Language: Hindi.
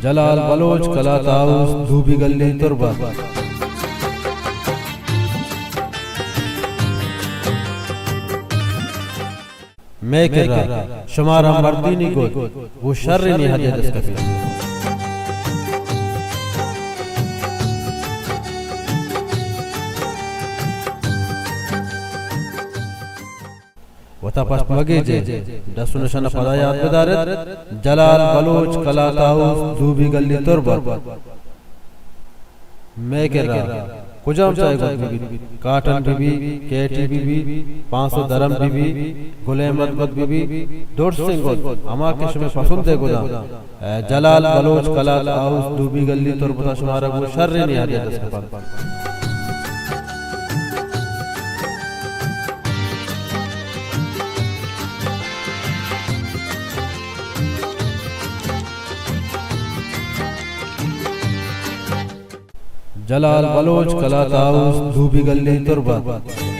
जलाल बलोच कला ताउस धूबी गली तुरबत मैं कर रहा शुमारा मर्दीनी को वो शर्र निहायत दस्तकफी वता पास मगे जे दसुन शन पदायात बेदारत जलाल बलोच कला ताउस धूबी गली तुरबत मैं कर रहा कुजाम चाहे बीबी काटन बीबी केटी बीबी 500 दरम बीबी गुलेमत बीबी 150 सिंह अमा के शमे पसंद है गुदा जलाल बलोच कला ताउस धूबी गली तुरबत शुमारा वो शर्र निहायत दस्तकफी जलाल बलोच कला ताउस धूबी गली तुरबत